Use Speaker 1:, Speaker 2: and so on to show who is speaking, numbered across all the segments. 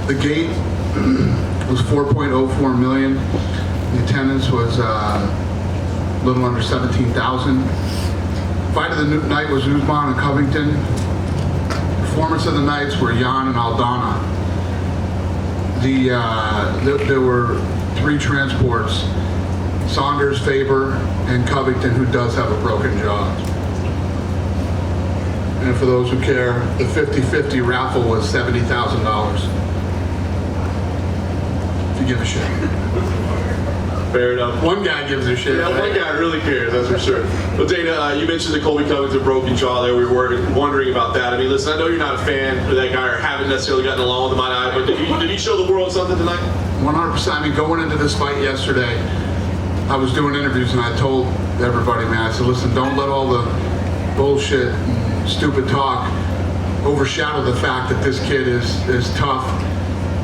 Speaker 1: The gate was 4.04 million. The attendance was a little under 17,000. Fight of the night was Usman and Covington. Performance of the nights were Jan and Aldana. There were 3 transports: Saunders, Faber, and Covington, who does have a broken jaw. And for those who care, the 50-50 raffle was $70,000. If you give a shit.
Speaker 2: Fair enough.
Speaker 1: One guy gives a shit.
Speaker 2: Yeah, one guy really cares, that's for sure. Well, Dana, you mentioned the Colby Covington broken jaw there. We were wondering about that. I mean, listen, I know you're not a fan of that guy or haven't necessarily gotten along with him eye, but did he show the world something tonight?
Speaker 1: 100%. I mean, going into this fight yesterday, I was doing interviews and I told everybody, man, I said, listen, don't let all the bullshit and stupid talk overshadow the fact that this kid is tough,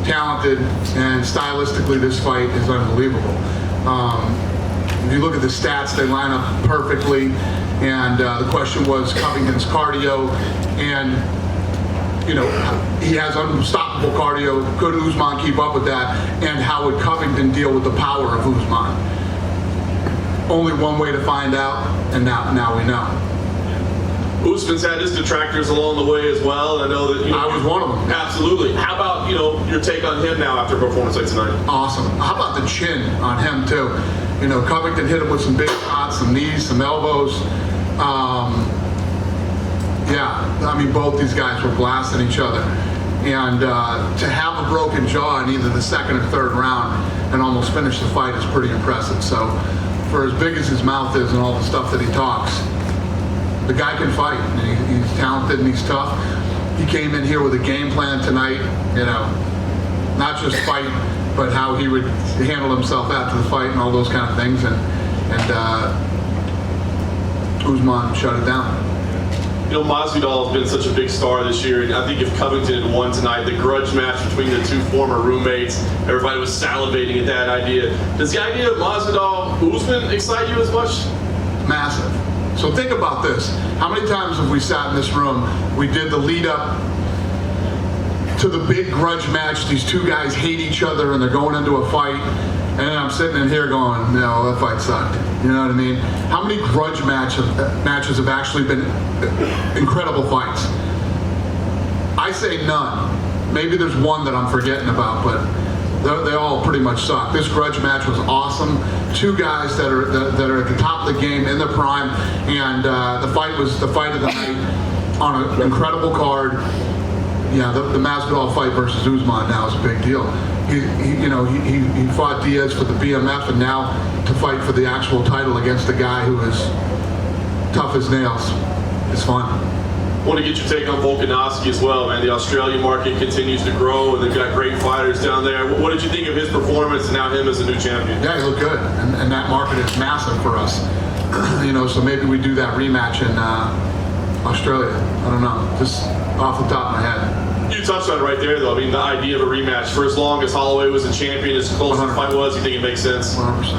Speaker 1: talented, and stylistically this fight is unbelievable. If you look at the stats, they line up perfectly, and the question was Covington's cardio, and you know, he has unstoppable cardio. Could Usman keep up with that, and how would Covington deal with the power of Usman? Only one way to find out, and now we know.
Speaker 2: Usman's had his detractors along the way as well. I know that
Speaker 1: I was one of them.
Speaker 2: Absolutely. How about your take on him now after a performance like tonight?
Speaker 1: Awesome. How about the chin on him too? You know, Covington hit him with some big shots, some knees, some elbows. Yeah, I mean, both these guys were blasting each other. And to have a broken jaw in either the second or third round and almost finish the fight is pretty impressive. So for as big as his mouth is and all the stuff that he talks, the guy can fight. He's talented and he's tough. He came in here with a game plan tonight, you know, not just fight, but how he would handle himself after the fight and all those kind of things. And Usman shut it down.
Speaker 2: You know, Masvidal has been such a big star this year, and I think if Covington had won tonight, the grudge match between the 2 former roommates, everybody was salivating at that idea. Does the idea of Masvidal-Usman excite you as much?
Speaker 1: Massive. So think about this. How many times have we sat in this room, we did the lead up to the big grudge match, these 2 guys hate each other and they're going into a fight, and then I'm sitting in here going, no, that fight sucked. You know what I mean? How many grudge matches have actually been incredible fights? I say none. Maybe there's one that I'm forgetting about, but they all pretty much suck. This grudge match was awesome. 2 guys that are at the top of the game in their prime, and the fight was the fight of the night on an incredible card. Yeah, the Masvidal fight versus Usman now is a big deal. He fought Diaz for the BMF, and now to fight for the actual title against a guy who is tough as nails is fun.
Speaker 2: I want to get your take on Volkanovski as well, man. The Australian market continues to grow, and they've got great fighters down there. What did you think of his performance and now him as a new champion?
Speaker 1: Yeah, he looked good, and that market is massive for us. You know, so maybe we do that rematch in Australia. I don't know, just off the top of my head.
Speaker 2: You touched on it right there, though. I mean, the idea of a rematch. For as long as Holloway was a champion, as close as the fight was, you think it makes sense?
Speaker 1: 100%.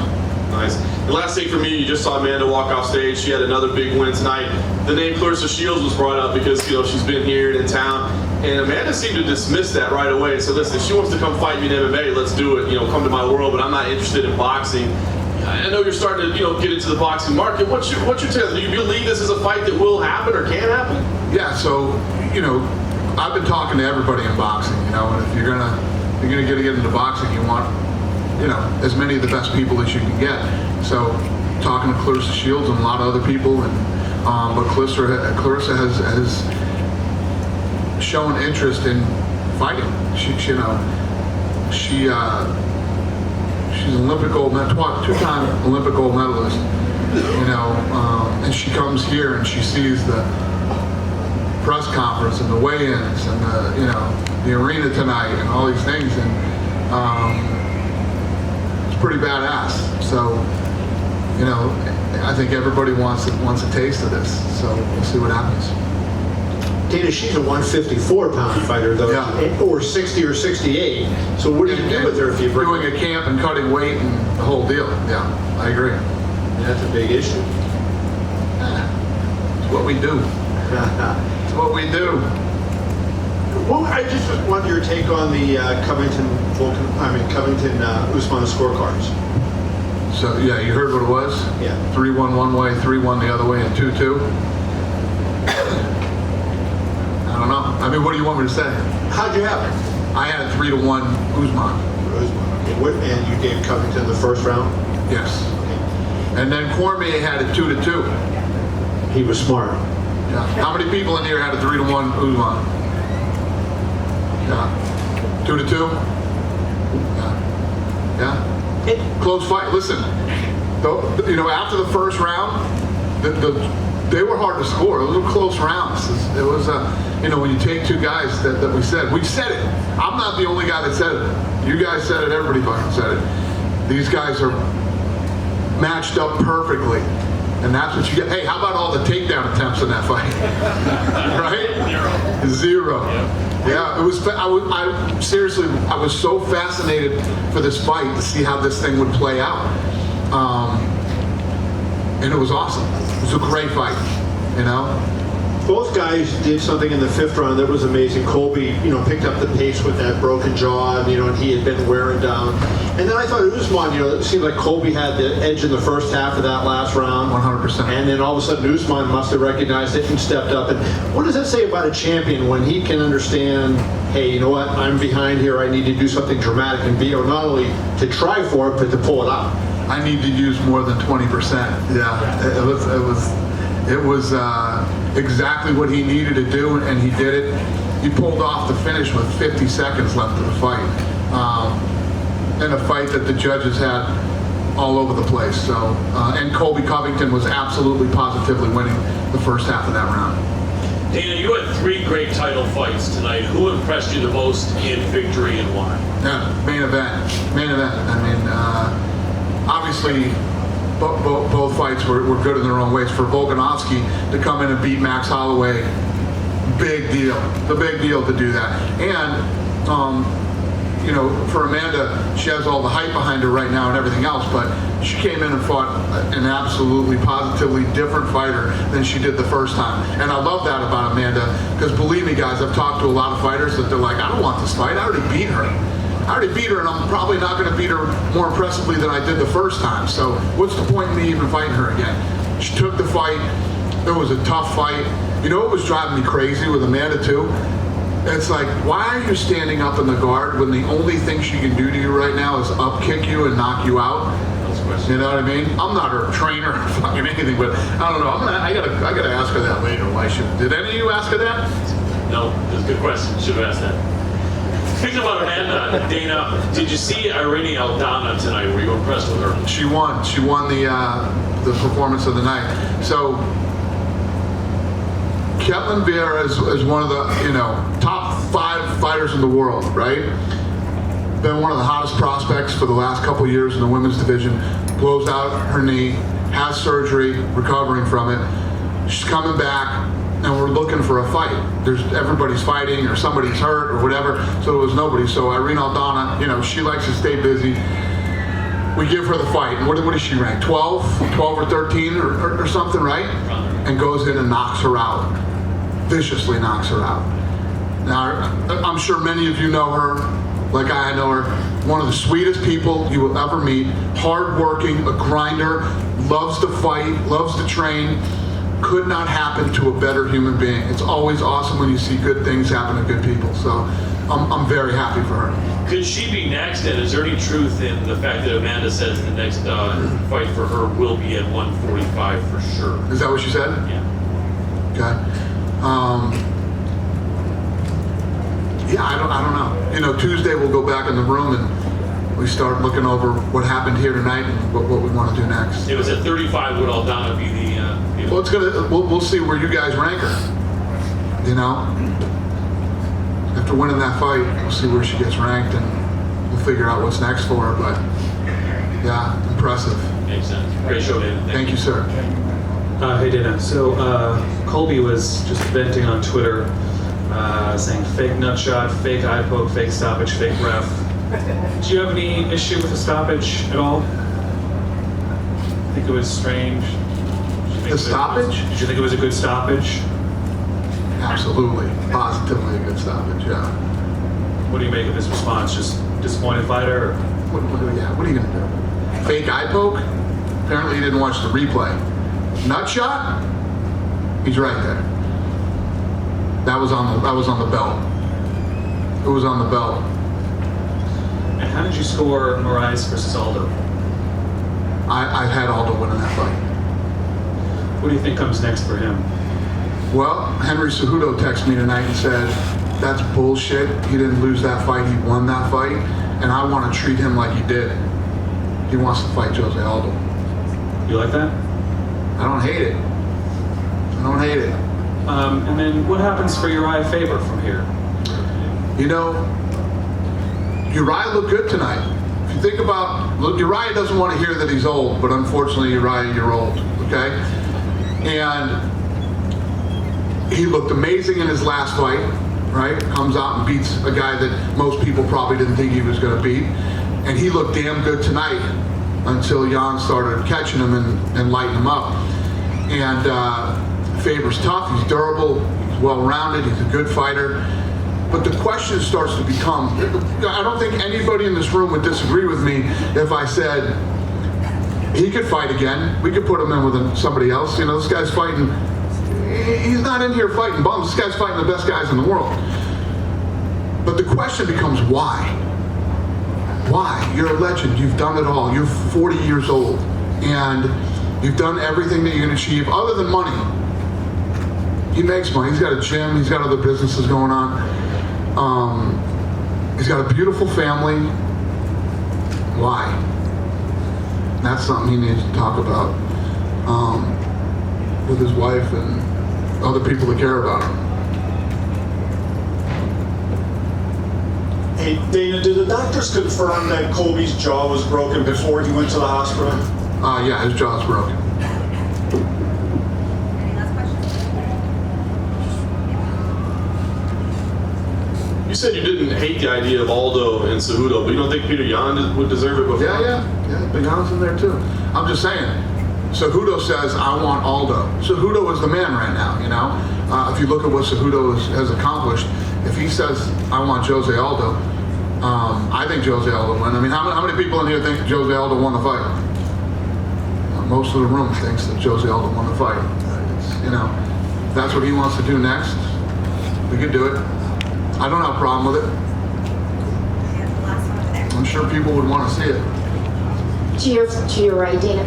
Speaker 2: Nice. The last thing for me, you just saw Amanda walk off stage. She had another big win tonight. The name Clarissa Shields was brought up because, you know, she's been here and in town. And Amanda seemed to dismiss that right away. So listen, if she wants to come fight me in MMA, let's do it. You know, come to my world, but I'm not interested in boxing. I know you're starting to, you know, get into the boxing market. What's your take? Do you believe this is a fight that will happen or can happen?
Speaker 1: Yeah, so, you know, I've been talking to everybody in boxing, you know, and if you're gonna get into boxing, you want, you know, as many of the best people as you can get. So talking to Clarissa Shields and a lot of other people, and but Clarissa has shown interest in fighting. She's an Olympic gold medalist, 2-time Olympic gold medalist, you know, and she comes here and she sees the press conference and the weigh-ins and the arena tonight and all these things, and it's pretty badass. So, you know, I think everybody wants a taste of this. So we'll see what happens.
Speaker 3: Dana, she's a 154-pound fighter, though,
Speaker 1: yeah.
Speaker 3: Or 60 or 68. So what do you do with her if you bring
Speaker 1: doing a camp and cutting weight and the whole deal? Yeah, I agree.
Speaker 3: That's a big issue.
Speaker 1: It's what we do. It's what we do.
Speaker 3: Well, I just wanted your take on the Covington Usman scorecards.
Speaker 1: So yeah, you heard what it was?
Speaker 3: Yeah.
Speaker 1: 3-1 one way, 3-1 the other way, and 2-2. I don't know. I mean, what do you want me to say?
Speaker 3: How'd you have it?
Speaker 1: I had 3-1 Usman.
Speaker 3: Okay. And you gave Covington the first round?
Speaker 1: Yes. And then Cormier had it 2-2.
Speaker 3: He was smart.
Speaker 1: Yeah. How many people in here had a 3-1 Usman? Yeah. 2-2? Yeah. Yeah. Close fight. Listen, after the first round, they were hard to score. Those were close rounds. It was, when you take two guys that we said it. I'm not the only guy that said it. You guys said it. Everybody fucking said it. These guys are matched up perfectly. And that's what you get. Hey, how about all the takedown attempts in that fight? Right? Zero. Yeah, it was. Seriously, I was so fascinated for this fight to see how this thing would play out, and it was awesome. It was a great fight,
Speaker 3: Both guys did something in the fifth round that was amazing. Colby, picked up the pace with that broken jaw, and he had been wearing down. And then I thought Usman, it seemed like Colby had the edge in the first half of that last round.
Speaker 1: 100%.
Speaker 3: And then all of a sudden Usman must have recognized it and stepped up. And what does that say about a champion when he can understand, hey, you know what, I'm behind here, I need to do something dramatic and be, not only to try for it, but to pull it out.
Speaker 1: I need to use more than 20%. Yeah, it was exactly what he needed to do, and he did it. He pulled off the finish with 50 seconds left of the fight. In a fight that the judges had all over the place. So, and Colby Covington was absolutely positively winning the first half of that round.
Speaker 4: Dana, you had 3 great title fights tonight. Who impressed you the most in victory and why?
Speaker 1: Yeah, main event. I mean, obviously, both fights were good in their own ways. For Volkanovski to come in and beat Max Holloway, big deal. The big deal to do that. And, for Amanda, she has all the hype behind her right now and everything else, but she came in and fought an absolutely, positively different fighter than she did the first time. And I love that about Amanda, because believe me, guys, I've talked to a lot of fighters that they're like, I don't want this fight. I already beat her. And I'm probably not going to beat her more impressively than I did the first time. So what's the point in me even fighting her again? She took the fight. It was a tough fight. What was driving me crazy with Amanda, too? It's like, why are you standing up in the guard when the only thing she can do to you right now is up kick you and knock you out? You know what I mean? I'm not her trainer or fucking anything, but I don't know. I gotta ask her that later. Why should? Did any of you ask her that?
Speaker 4: No, that's a good question. Should have asked that. Speaking about Amanda, Dana, did you see Irene Aldana tonight? Were you impressed with her?
Speaker 1: She won. She won the performance of the night. So Ketlin Vieira is one of the top 5 fighters in the world, right? Been one of the hottest prospects for the last couple of years in the women's division. Blows out her knee, has surgery, recovering from it. She's coming back, and we're looking for a fight. Everybody's fighting, or somebody's hurt, or whatever. So there was nobody. So Irene Aldana, she likes to stay busy. We give her the fight. And what is she ranked? 12 or 13 or something, right? And goes in and knocks her out. Viciously knocks her out. Now, I'm sure many of you know her, like I know her. One of the sweetest people you will ever meet. Hardworking, a grinder, loves to fight, loves to train. Could not happen to a better human being. It's always awesome when you see good things happen to good people. So I'm very happy for her.
Speaker 4: Could she be next? And is there any truth in the fact that Amanda says the next fight for her will be at 145 for sure?
Speaker 1: Is that what she said?
Speaker 4: Yeah.
Speaker 1: Okay. Yeah, I don't know. Tuesday we'll go back in the room and we start looking over what happened here tonight and what we want to do next.
Speaker 4: It was at 35. Would Aldana be the?
Speaker 1: Well, we'll see where you guys rank her. After winning that fight, we'll see where she gets ranked, and we'll figure out what's next for her. But yeah, impressive.
Speaker 4: Makes sense. Great show, David.
Speaker 1: Thank you, sir.
Speaker 5: Hey Dana, so Colby was just venting on Twitter, saying fake nut shot, fake eye poke, fake stoppage, fake ref. Do you have any issue with the stoppage at all? I think it was strange.
Speaker 1: The stoppage?
Speaker 5: Did you think it was a good stoppage?
Speaker 1: Absolutely. Positively a good stoppage, yeah.
Speaker 5: What do you make of his response? Just disappointed fighter? Or?
Speaker 1: What are you going to do? Fake eye poke? Apparently he didn't watch the replay. Nut shot? He's right there. That was on the belt. It was on the belt.
Speaker 5: And how did you score Moraes versus Aldo?
Speaker 1: I've had Aldo winning that fight.
Speaker 5: What do you think comes next for him?
Speaker 1: Well, Henry Cejudo texted me tonight and said, that's bullshit. He didn't lose that fight. He won that fight. And I want to treat him like he did. He wants to fight Jose Aldo.
Speaker 5: You like that?
Speaker 1: I don't hate it. I don't hate it.
Speaker 5: And then what happens for Uriah Faber from here?
Speaker 1: You know, Uriah looked good tonight. If you think about, look, Uriah doesn't want to hear that he's old, but unfortunately, Uriah, you're old, okay? And he looked amazing in his last fight, right? Comes out and beats a guy that most people probably didn't think he was going to beat. And he looked damn good tonight until Jan started catching him and lighting him up. And Faber's tough, he's durable, he's well-rounded, he's a good fighter. But the question starts to become, I don't think anybody in this room would disagree with me if I said he could fight again. We could put him in with somebody else. You know, this guy's fighting, he's not in here fighting bums. This guy's fighting the best guys in the world. But the question becomes why? Why? You're a legend. You've done it all. You're 40 years old. And you've done everything that you can achieve other than money. He makes money. He's got a gym. He's got other businesses going on. He's got a beautiful family. Why? That's something he needs to talk about with his wife and other people that care about him.
Speaker 6: Hey, Dana, did the doctors confirm that Colby's jaw was broken before he went to the hospital?
Speaker 1: Yeah, his jaw's broken.
Speaker 7: Any last questions?
Speaker 2: You said you didn't hate the idea of Aldo and Cejudo, but you don't think Peter Yan would deserve it before?
Speaker 1: Yeah, Big Jan's in there too. I'm just saying, Cejudo says, I want Aldo. Cejudo is the man right now, you know? If you look at what Cejudo has accomplished, if he says, I want Jose Aldo, I think Jose Aldo won. I mean, how many people in here think Jose Aldo won the fight? Most of the room thinks that Jose Aldo won the fight. You know, if that's what he wants to do next, we could do it. I don't have a problem with it.
Speaker 7: And the last one over there.
Speaker 1: I'm sure people would want to see it.
Speaker 8: To your right, Dana.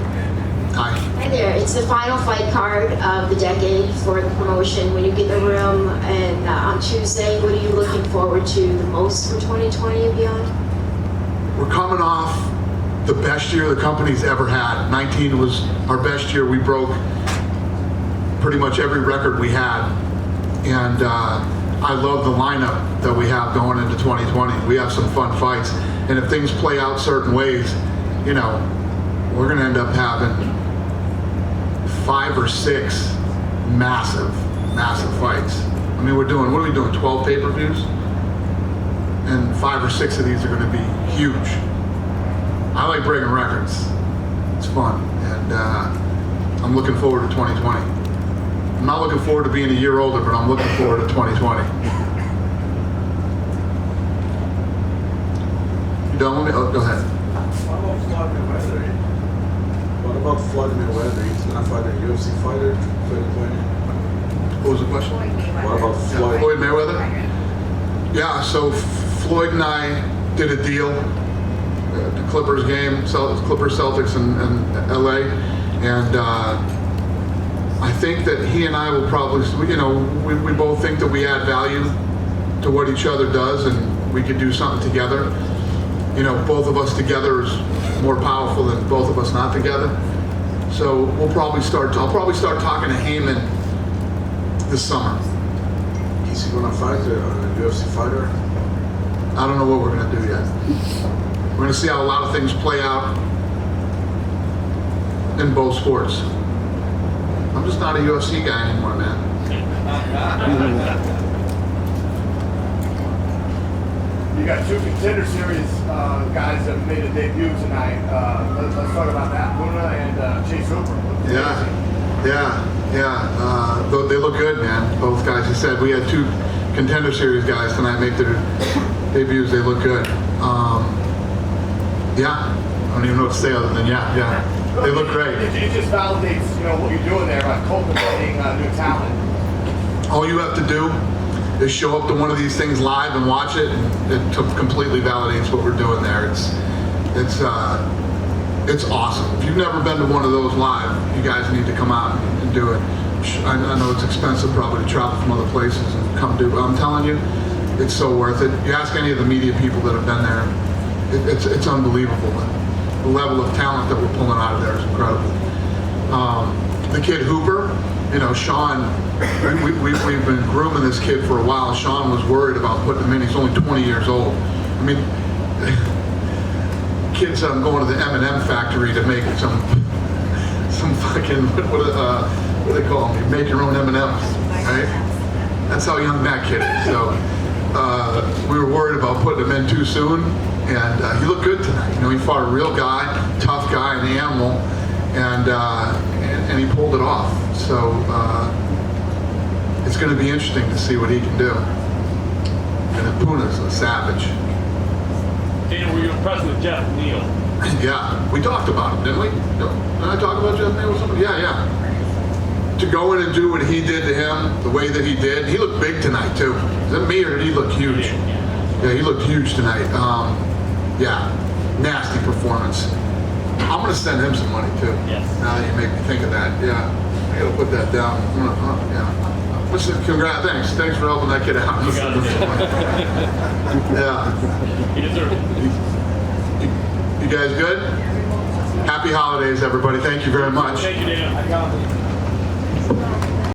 Speaker 1: Hi.
Speaker 8: Hi there. It's the final fight card of the decade for the promotion. When you get in the room and on Tuesday, what are you looking forward to the most for 2020 and beyond?
Speaker 1: We're coming off the best year the company's ever had. 19 was our best year. We broke pretty much every record we had. And I love the lineup that we have going into 2020. We have some fun fights. And if things play out certain ways, you know, we're going to end up having 5 or 6 massive fights. I mean, what are we doing, 12 pay-per-views? And 5 or 6 of these are going to be huge. I like breaking records. It's fun. And I'm looking forward to 2020. I'm not looking forward to being a year older, but I'm looking forward to 2020. You done with me? Oh, go ahead.
Speaker 9: What about Floyd Mayweather? He's not fighting a UFC fighter, 2020.
Speaker 1: What was the question?
Speaker 7: Floyd Mayweather.
Speaker 9: What about Floyd?
Speaker 1: Floyd Mayweather? Yeah, so Floyd and I did a deal. The Clippers game, Clippers Celtics in LA. And I think that he and I will probably, you know, we both think that we add value to what each other does and we could do something together. You know, both of us together is more powerful than both of us not together. So I'll probably start talking to Heyman this summer.
Speaker 9: Is he gonna fight a UFC fighter?
Speaker 1: I don't know what we're gonna do yet. We're gonna see how a lot of things play out in both sports. I'm just not a UFC guy anymore, man.
Speaker 10: You got 2 Contender Series guys that made a debut tonight. Let's talk about that. Luna and Chase Hooper.
Speaker 1: Yeah. They look good, man. Both guys. You said we had 2 Contender Series guys tonight make their debuts. They look good. I don't even know what to say other than yeah. They look great.
Speaker 10: It just validates, what you're doing there about cultivating new talent.
Speaker 1: All you have to do is show up to one of these things live and watch it, and it completely validates what we're doing there. It's awesome. If you've never been to one of those live, you guys need to come out and do it. I know it's expensive probably to travel from other places and come do, but I'm telling you, it's so worth it. You ask any of the media people that have been there, it's unbelievable. The level of talent that we're pulling out of there is incredible. The kid Hooper, Sean, we've been grooming this kid for a while. Sean was worried about putting him in. He's only 20 years old. I mean, kids going to the M&M factory to make some fucking, what do they call them? You make your own M&Ms, right? That's how young that kid is. So we were worried about putting him in too soon, and he looked good tonight. He fought a real guy, tough guy, an animal, and he pulled it off. So it's going to be interesting to see what he can do. And then Puna's a savage.
Speaker 4: Dana, were you impressed with Jeff Neal?
Speaker 1: Yeah, we talked about him, didn't we? Did I talk about Jeff Neal or something? Yeah. To go in and do what he did to him, the way that he did, he looked big tonight too. Is that me or did he look huge? Yeah, he looked huge tonight. Nasty performance. I'm gonna send him some money too.
Speaker 4: Yes. Now
Speaker 1: that you make me think of that, yeah. I gotta put that down. Yeah. Listen, congrats, thanks for helping that kid out.
Speaker 4: You got it.
Speaker 1: Yeah.
Speaker 4: He deserved it.
Speaker 1: You guys good? Happy holidays, everybody. Thank you very much.
Speaker 4: Thank you, Dana.